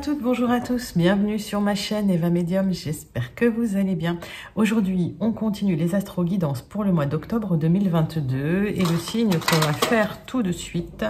toutes, bonjour à tous, bienvenue sur ma chaîne Eva Medium, j'espère que vous allez bien. Aujourd'hui, on continue les astro-guidances pour le mois d'octobre 2022 et le signe qu'on va faire tout de suite.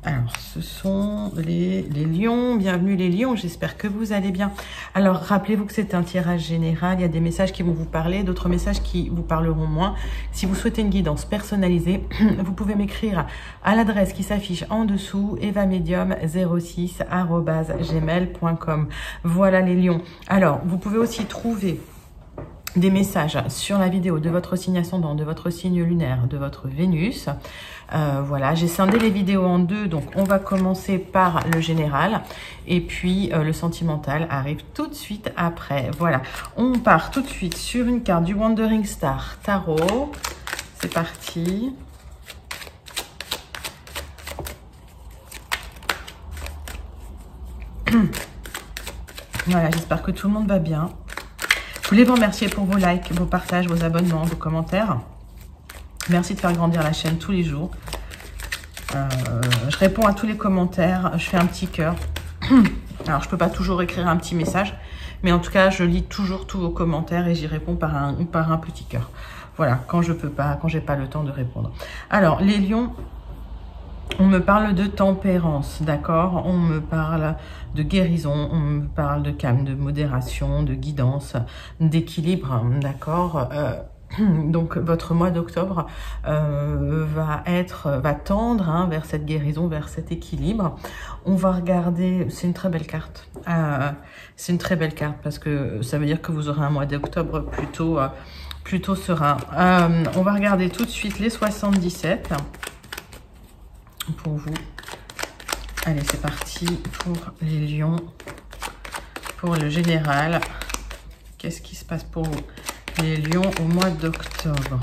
Alors, ce sont les lions. Bienvenue les lions, j'espère que vous allez bien. Alors, rappelez-vous que c'est un tirage général. Il y a des messages qui vont vous parler, d'autres messages qui vous parleront moins. Si vous souhaitez une guidance personnalisée, vous pouvez m'écrire à l'adresse qui s'affiche en dessous, evamedium06@gmail.com. Voilà les lions. Alors, vous pouvez aussi trouver des messages sur la vidéo de votre signe ascendant, de votre signe lunaire, de votre Vénus. Voilà, j'ai scindé les vidéos en deux, donc on va commencer par le général et puis le sentimental arrive tout de suite après. Voilà, on part tout de suite sur une carte du Wandering Star Tarot. C'est parti. Voilà, j'espère que tout le monde va bien. Je voulais vous remercier pour vos likes, vos partages, vos abonnements, vos commentaires. Merci de faire grandir la chaîne tous les jours. Je réponds à tous les commentaires, je fais un petit cœur. Alors, je ne peux pas toujours écrire un petit message, mais en tout cas, je lis toujours tous vos commentaires et j'y réponds par un petit cœur. Voilà, quand je peux pas, quand j'ai pas le temps de répondre. Alors, les lions, on me parle de tempérance, d'accord? On me parle de guérison, on me parle de calme, de modération, de guidance, d'équilibre, d'accord? Donc votre mois d'octobre va tendre vers cette guérison, vers cet équilibre. On va regarder, c'est une très belle carte. C'est une très belle carte parce que ça veut dire que vous aurez un mois d'octobre plutôt serein. On va regarder tout de suite les 77 pour vous. Allez, c'est parti pour les lions, pour le général. Qu'est-ce qui se passe pour vous, les lions, au mois d'octobre?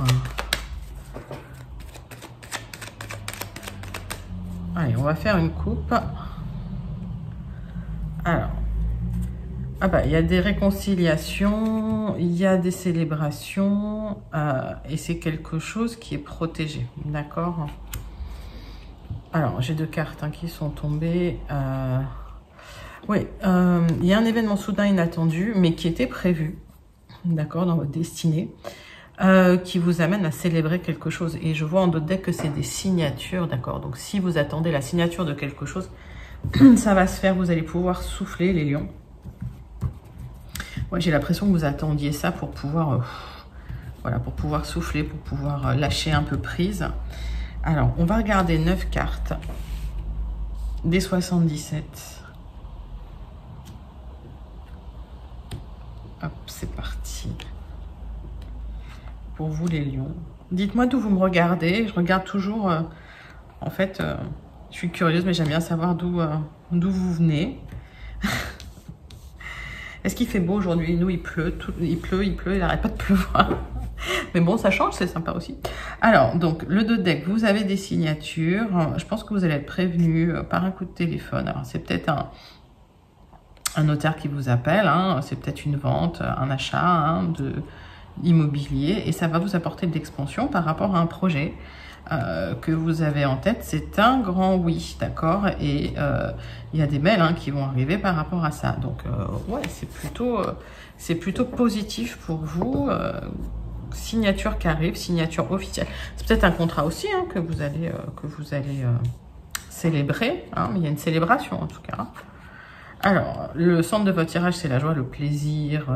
Allez, on va faire une coupe. Alors, ah bah, il y a des réconciliations, il y a des célébrations, et c'est quelque chose qui est protégé, d'accord? Alors, j'ai deux cartes qui sont tombées. Oui, il y a un événement soudain inattendu, mais qui était prévu, d'accord, dans votre destinée, qui vous amène à célébrer quelque chose. Et je vois en d'autres decks que c'est des signatures, d'accord. Donc, si vous attendez la signature de quelque chose, ça va se faire, vous allez pouvoir souffler, les lions. Ouais, j'ai l'impression que vous attendiez ça pour pouvoir, voilà, pour pouvoir souffler, pour pouvoir lâcher un peu prise. Alors, on va regarder 9 cartes des 77. Hop, c'est parti. Pour vous, les lions. Dites-moi d'où vous me regardez. Je regarde toujours... en fait, je suis curieuse, mais j'aime bien savoir d'où vous venez. Est-ce qu'il fait beau aujourd'hui? Nous, il pleut, il n'arrête pas de pleuvoir. Mais bon, ça change, c'est sympa aussi. Alors, donc, le dos de deck, vous avez des signatures. Je pense que vous allez être prévenu par un coup de téléphone. Alors, c'est peut-être un notaire qui vous appelle. C'est peut-être une vente, un achat de immobilier. Et ça va vous apporter de l'expansion par rapport à un projet que vous avez en tête. C'est un grand oui, d'accord? Et il y a des mails qui vont arriver par rapport à ça. Donc, ouais, c'est plutôt positif pour vous. Signature qui arrive, signature officielle. C'est peut-être un contrat aussi que vous allez célébrer, mais il y a une célébration en tout cas. Alors, le centre de votre tirage, c'est la joie, le plaisir,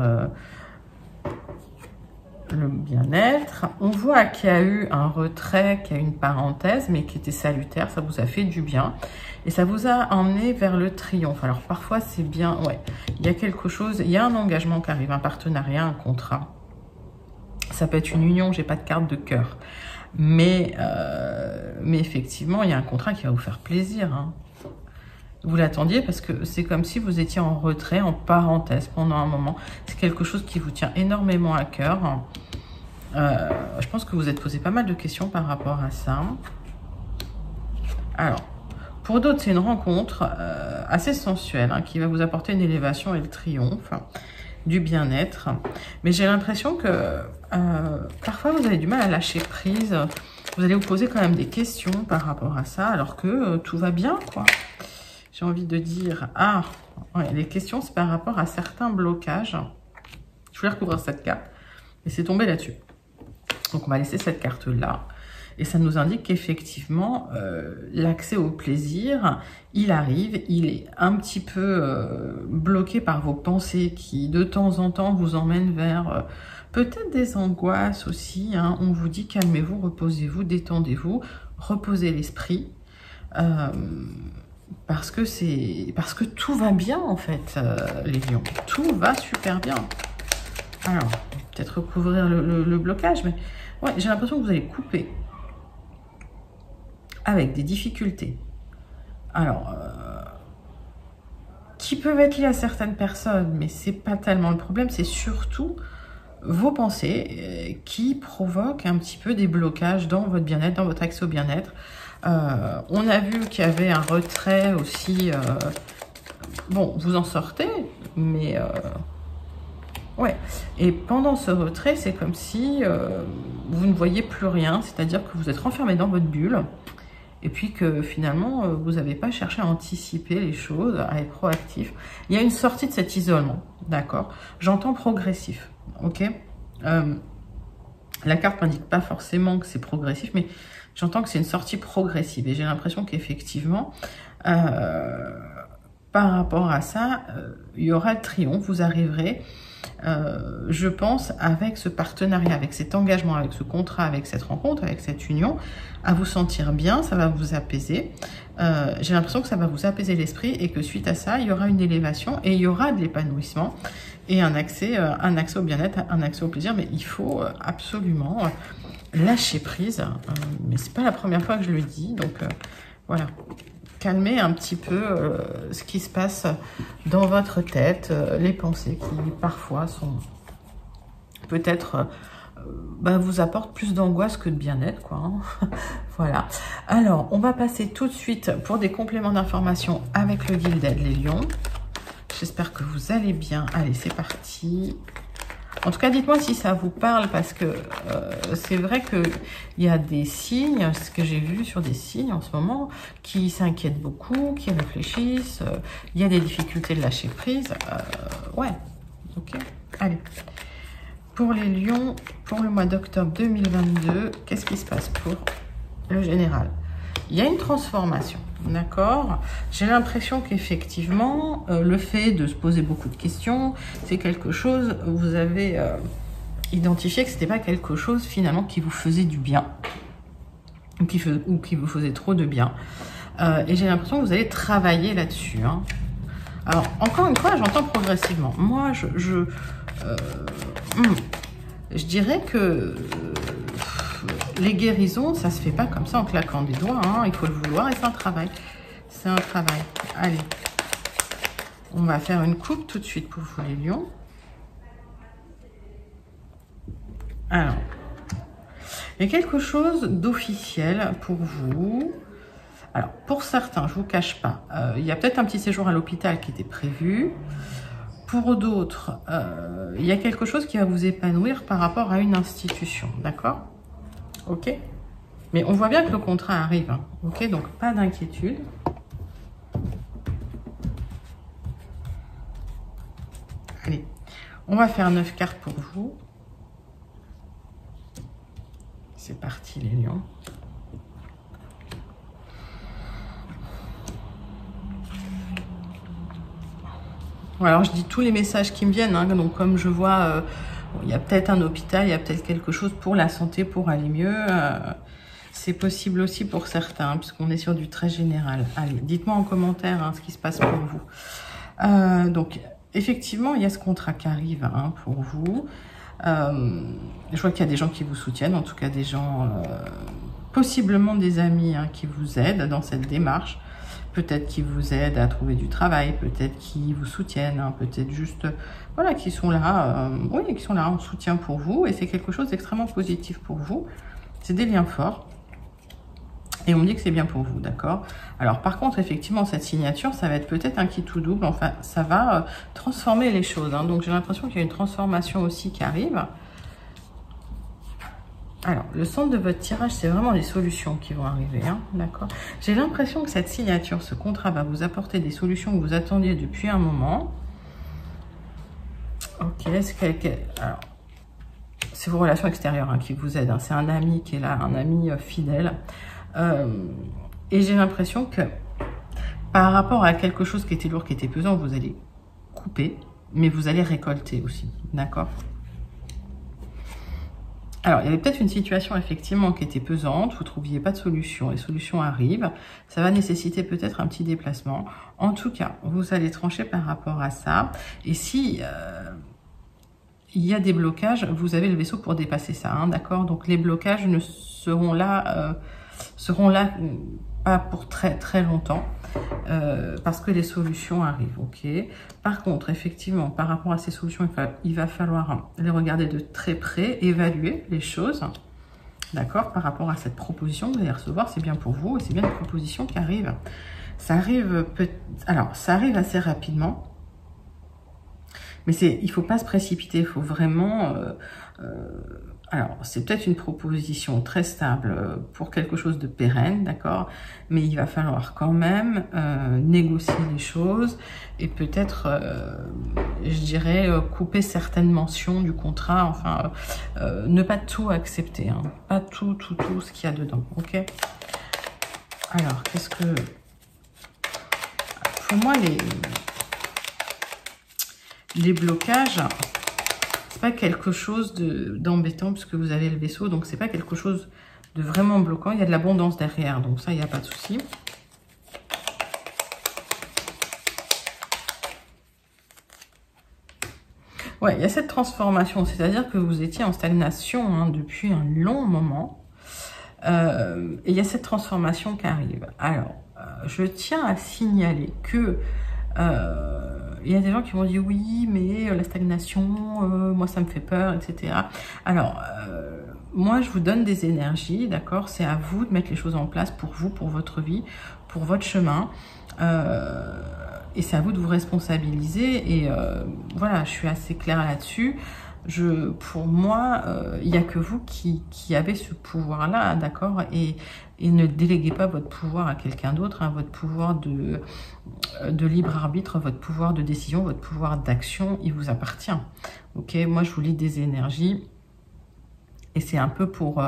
le bien-être. On voit qu'il y a eu un retrait, qu'il y a eu une parenthèse, mais qui était salutaire, ça vous a fait du bien. Et ça vous a emmené vers le triomphe. Alors, parfois, c'est bien, ouais, il y a quelque chose, il y a un engagement qui arrive, un partenariat, un contrat. Ça peut être une union, j'ai pas de carte de cœur. Mais effectivement, il y a un contrat qui va vous faire plaisir. Vous l'attendiez parce que c'est comme si vous étiez en retrait, en parenthèse pendant un moment. C'est quelque chose qui vous tient énormément à cœur. Je pense que vous êtes posé pas mal de questions par rapport à ça. Alors, pour d'autres, c'est une rencontre assez sensuelle qui va vous apporter une élévation et le triomphe. Du bien-être, mais j'ai l'impression que parfois vous avez du mal à lâcher prise, vous allez vous poser quand même des questions par rapport à ça, alors que tout va bien, quoi. J'ai envie de dire, Ouais, les questions, c'est par rapport à certains blocages. Je voulais recouvrir cette carte, et c'est tombé là-dessus. Donc, on va laisser cette carte-là. Et ça nous indique qu'effectivement, l'accès au plaisir, il arrive, il est un petit peu bloqué par vos pensées qui, de temps en temps, vous emmènent vers peut-être des angoisses aussi. Hein. On vous dit calmez-vous, reposez-vous, détendez-vous, reposez l'esprit. Parce que tout va bien, en fait, les lions. Tout va super bien. Alors, peut-être recouvrir le blocage, mais ouais, j'ai l'impression que vous allez couper avec des difficultés. Alors, qui peuvent être liées à certaines personnes, mais c'est pas tellement le problème, c'est surtout vos pensées qui provoquent un petit peu des blocages dans votre bien-être, dans votre accès au bien-être. On a vu qu'il y avait un retrait aussi. Bon, vous en sortez, mais ouais. Et pendant ce retrait, c'est comme si vous ne voyez plus rien, c'est-à-dire que vous êtes renfermé dans votre bulle. Et puis que finalement, vous n'avez pas cherché à anticiper les choses, à être proactif. Il y a une sortie de cet isolement, d'accord? J'entends progressif, ok? La carte n'indique pas forcément que c'est progressif, mais j'entends que c'est une sortie progressive. Et j'ai l'impression qu'effectivement, par rapport à ça, il y aura le triomphe, vous arriverez, je pense, avec ce partenariat, avec cet engagement, avec ce contrat, avec cette rencontre, avec cette union, à vous sentir bien, ça va vous apaiser. J'ai l'impression que ça va vous apaiser l'esprit et que suite à ça, il y aura une élévation et il y aura de l'épanouissement et un accès au bien-être, un accès au plaisir. Mais il faut absolument lâcher prise. Mais c'est pas la première fois que je le dis, donc voilà. Calmer un petit peu ce qui se passe dans votre tête, les pensées qui parfois sont peut-être vous apportent plus d'angoisse que de bien-être, quoi. Hein. Voilà. Alors, on va passer tout de suite pour des compléments d'information avec le Gilded, les lions. J'espère que vous allez bien. Allez, c'est parti. En tout cas, dites-moi si ça vous parle, parce que c'est vrai qu'il y a des signes, ce que j'ai vu sur des signes en ce moment, qui s'inquiètent beaucoup, qui réfléchissent. Il y a des difficultés de lâcher prise. Ouais, ok. Allez. Pour les lions, pour le mois d'octobre 2022, qu'est-ce qui se passe pour le général? Il y a une transformation, d'accord? J'ai l'impression qu'effectivement, le fait de se poser beaucoup de questions, c'est quelque chose, vous avez identifié que ce n'était pas quelque chose finalement qui vous faisait du bien, ou qui vous faisait trop de bien. Et j'ai l'impression que vous allez travailler là-dessus. Hein. Alors, encore une fois, j'entends progressivement. Moi, je dirais que les guérisons, ça se fait pas comme ça en claquant des doigts. Hein. Il faut le vouloir et c'est un travail. C'est un travail. Allez. On va faire une coupe tout de suite pour vous les lions. Alors. Il y a quelque chose d'officiel pour vous. Alors, pour certains, je ne vous cache pas, il y a peut-être un petit séjour à l'hôpital qui était prévu. Pour d'autres, il y a quelque chose qui va vous épanouir par rapport à une institution, d'accord? Ok? Mais on voit bien que le contrat arrive, hein, ok? Donc, pas d'inquiétude. Allez, on va faire 9 cartes pour vous. C'est parti, les lions. Alors, je dis tous les messages qui me viennent. Hein, donc, comme je vois, il y a peut-être un hôpital, il y a peut-être quelque chose pour la santé, pour aller mieux. C'est possible aussi pour certains, puisqu'on est sur du très général. Allez, dites-moi en commentaire hein, ce qui se passe pour vous. Donc, effectivement, il y a ce contrat qui arrive hein, pour vous. Je vois qu'il y a des gens qui vous soutiennent, en tout cas des gens, possiblement des amis hein, qui vous aident dans cette démarche. Peut-être qui vous aident à trouver du travail, peut-être qui vous soutiennent, hein, peut-être juste, voilà, qui sont là, oui, qui sont là en soutien pour vous. Et c'est quelque chose d'extrêmement positif pour vous. C'est des liens forts. Et on me dit que c'est bien pour vous, d'accord? Alors, par contre, effectivement, cette signature, ça va être peut-être un kit ou double. Enfin, ça va transformer les choses. Hein. Donc, j'ai l'impression qu'il y a une transformation aussi qui arrive. Alors, le centre de votre tirage, c'est vraiment les solutions qui vont arriver, hein, d'accord? J'ai l'impression que cette signature, ce contrat va vous apporter des solutions que vous attendiez depuis un moment. Ok, alors, c'est vos relations extérieures hein, qui vous aident. Hein. C'est un ami qui est là, un ami fidèle. Et j'ai l'impression que par rapport à quelque chose qui était lourd, qui était pesant, vous allez couper, mais vous allez récolter aussi, d'accord? Alors, il y avait peut-être une situation effectivement qui était pesante, vous ne trouviez pas de solution, les solutions arrivent, ça va nécessiter peut-être un petit déplacement. En tout cas, vous allez trancher par rapport à ça. Et si il y a des blocages, vous avez le vaisseau pour dépasser ça, hein, d'accord? Donc les blocages ne seront là pas pour très très longtemps. Parce que les solutions arrivent, ok. Par contre, effectivement, par rapport à ces solutions, il va falloir les regarder de très près, évaluer les choses, d'accord, par rapport à cette proposition que vous allez recevoir, c'est bien pour vous, et c'est bien une proposition qui arrive. Ça arrive, alors, ça arrive assez rapidement, mais il faut pas se précipiter, il faut vraiment... alors, c'est peut-être une proposition très stable pour quelque chose de pérenne, d'accord? Mais il va falloir quand même négocier les choses et peut-être, je dirais, couper certaines mentions du contrat, enfin, ne pas tout accepter, hein, pas tout ce qu'il y a dedans, ok? Alors, qu'est-ce que... Pour moi, les blocages... pas quelque chose d'embêtant puisque vous avez le vaisseau, donc c'est pas quelque chose de vraiment bloquant. Il y a de l'abondance derrière, donc ça, il n'y a pas de souci. Ouais, il y a cette transformation, c'est-à-dire que vous étiez en stagnation hein, depuis un long moment. Et il y a cette transformation qui arrive. Alors, je tiens à signaler que... il y a des gens qui m'ont dit oui, mais la stagnation, moi ça me fait peur, etc. Alors, moi je vous donne des énergies, d'accord? C'est à vous de mettre les choses en place pour vous, pour votre vie, pour votre chemin. Et c'est à vous de vous responsabiliser. Et voilà, je suis assez claire là-dessus. Pour moi, il n'y a que vous qui avez ce pouvoir-là, d'accord? Et ne déléguez pas votre pouvoir à quelqu'un d'autre, hein, votre pouvoir de libre arbitre, votre pouvoir de décision, votre pouvoir d'action, il vous appartient. Ok, moi je vous lis des énergies et c'est un peu pour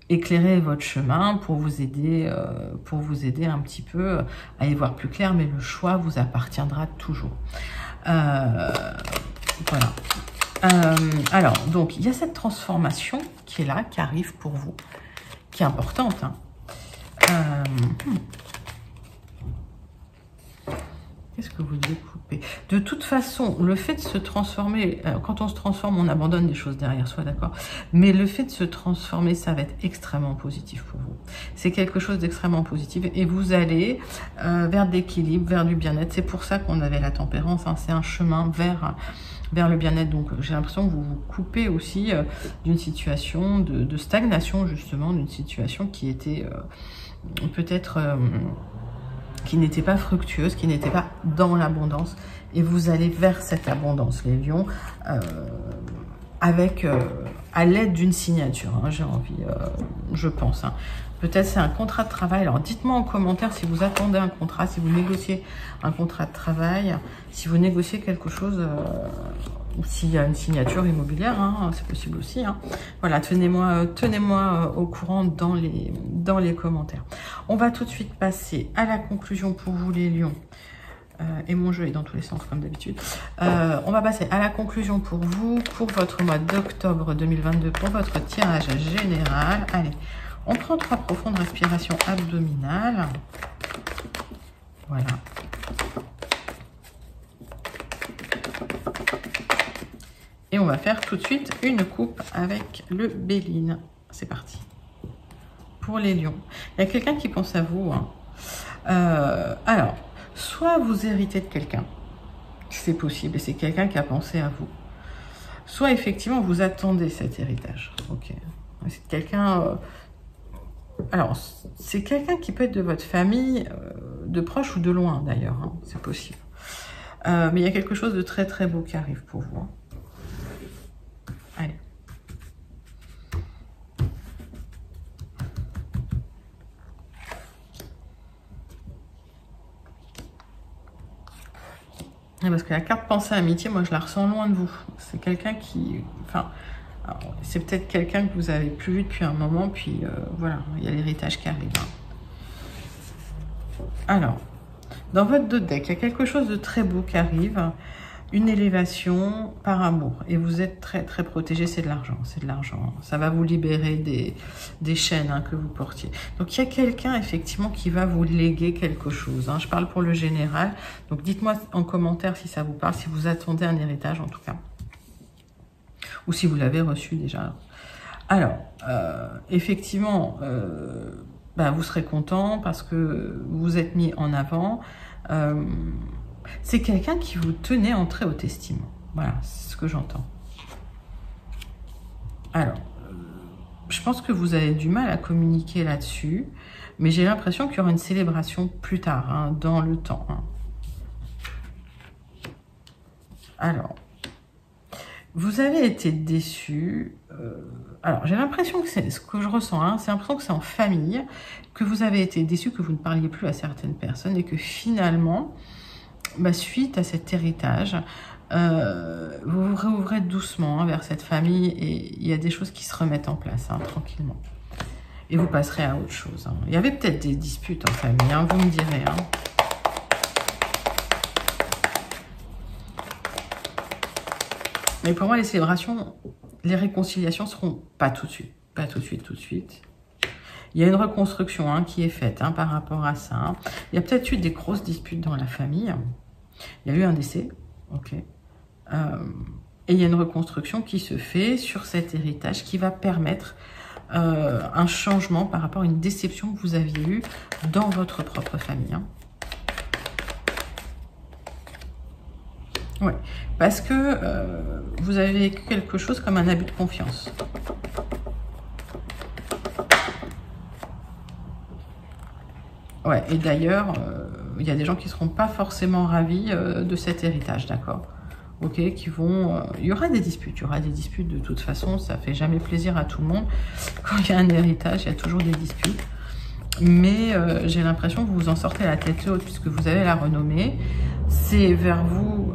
éclairer votre chemin, pour vous aider un petit peu à y voir plus clair, mais le choix vous appartiendra toujours. Voilà. Alors, donc, il y a cette transformation qui est là, qui arrive pour vous, qui est importante. Hein. Qu'est-ce que vous devez couper? De toute façon, le fait de se transformer, quand on se transforme, on abandonne des choses derrière soi, d'accord? Mais le fait de se transformer, ça va être extrêmement positif pour vous. C'est quelque chose d'extrêmement positif et vous allez vers de l'équilibre, vers du bien-être. C'est pour ça qu'on avait la tempérance, hein. C'est un chemin vers le bien-être. Donc, j'ai l'impression que vous vous coupez aussi d'une situation de stagnation, justement, d'une situation qui était peut-être... qui n'était pas fructueuse, qui n'était pas dans l'abondance. Et vous allez vers cette abondance, les lions, avec à l'aide d'une signature, hein, j'ai envie, je pense. Hein. Peut-être c'est un contrat de travail. Alors dites-moi en commentaire si vous attendez un contrat, si vous négociez un contrat de travail, si vous négociez quelque chose, ou s'il y a une signature immobilière, hein, c'est possible aussi. Hein. Voilà, tenez-moi au courant dans les commentaires. On va tout de suite passer à la conclusion pour vous les lions. Et mon jeu est dans tous les sens comme d'habitude. On va passer à la conclusion pour vous, pour votre mois d'octobre 2022, pour votre tirage général. Allez, on prend 3 profondes respirations abdominales. Voilà. Et on va faire tout de suite une coupe avec le Béline. C'est parti. Pour les lions. Il y a quelqu'un qui pense à vous. Hein. Alors, soit vous héritez de quelqu'un. C'est possible. Et c'est quelqu'un qui a pensé à vous. Soit effectivement, vous attendez cet héritage. Ok. C'est quelqu'un... alors, c'est quelqu'un qui peut être de votre famille, de proche ou de loin d'ailleurs. Hein. C'est possible. Mais il y a quelque chose de très très beau qui arrive pour vous. Hein. Allez. Parce que la carte pensée amitié, moi je la ressens loin de vous. C'est quelqu'un qui... Enfin, c'est peut-être quelqu'un que vous avez plus vu depuis un moment, puis voilà, il y a l'héritage qui arrive. Alors, dans votre dos de deck, il y a quelque chose de très beau qui arrive. Une élévation par amour. Et vous êtes très très protégé, c'est de l'argent. C'est de l'argent. Ça va vous libérer des chaînes que vous portiez. Donc il y a quelqu'un effectivement qui va vous léguer quelque chose. Je parle pour le général. Donc dites-moi en commentaire si ça vous parle, si vous attendez un héritage en tout cas. Ou si vous l'avez reçu déjà. Alors, effectivement, vous serez content parce que vous êtes mis en avant. C'est quelqu'un qui vous tenait en très haute estime. Voilà, c'est ce que j'entends. Alors, je pense que vous avez du mal à communiquer là-dessus, mais j'ai l'impression qu'il y aura une célébration plus tard, dans le temps. Alors, vous avez été déçu. Alors, j'ai l'impression que c'est ce que je ressens, c'est l'impression que c'est en famille, que vous avez été déçu, que vous ne parliez plus à certaines personnes et que finalement... suite à cet héritage, vous vous réouvrez doucement vers cette famille et il y a des choses qui se remettent en place tranquillement. Et vous passerez à autre chose. Il y avait peut-être des disputes en famille, vous me direz. Mais pour moi, les célébrations, les réconciliations seront pas tout de suite. Pas tout de suite, tout de suite. Il y a une reconstruction qui est faite par rapport à ça. Il y a peut-être eu des grosses disputes dans la famille. Il y a eu un décès, ok. Et il y a une reconstruction qui se fait sur cet héritage qui va permettre un changement par rapport à une déception que vous aviez eue dans votre propre famille. Ouais, parce que vous avez vécu quelque chose comme un abus de confiance. Ouais, et d'ailleurs, il y a des gens qui ne seront pas forcément ravis de cet héritage, d'accord? Ok, qui vont... il y aura des disputes, de toute façon, ça fait jamais plaisir à tout le monde. Quand il y a un héritage, il y a toujours des disputes. Mais j'ai l'impression que vous vous en sortez la tête haute puisque vous avez la renommée. C'est vers vous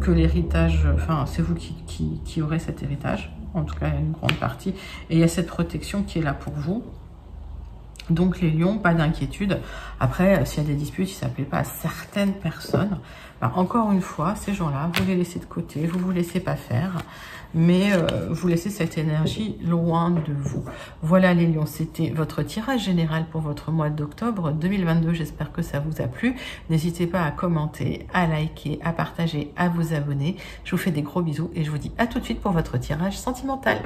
que l'héritage... Enfin, c'est vous qui aurez cet héritage. En tout cas, une grande partie. Et il y a cette protection qui est là pour vous. Donc les lions, pas d'inquiétude. Après, s'il y a des disputes, si ça ne plaît pas à certaines personnes, encore une fois, ces gens-là, vous les laissez de côté, vous ne vous laissez pas faire, mais vous laissez cette énergie loin de vous. Voilà les lions, c'était votre tirage général pour votre mois d'octobre 2022. J'espère que ça vous a plu. N'hésitez pas à commenter, à liker, à partager, à vous abonner. Je vous fais des gros bisous et je vous dis à tout de suite pour votre tirage sentimental.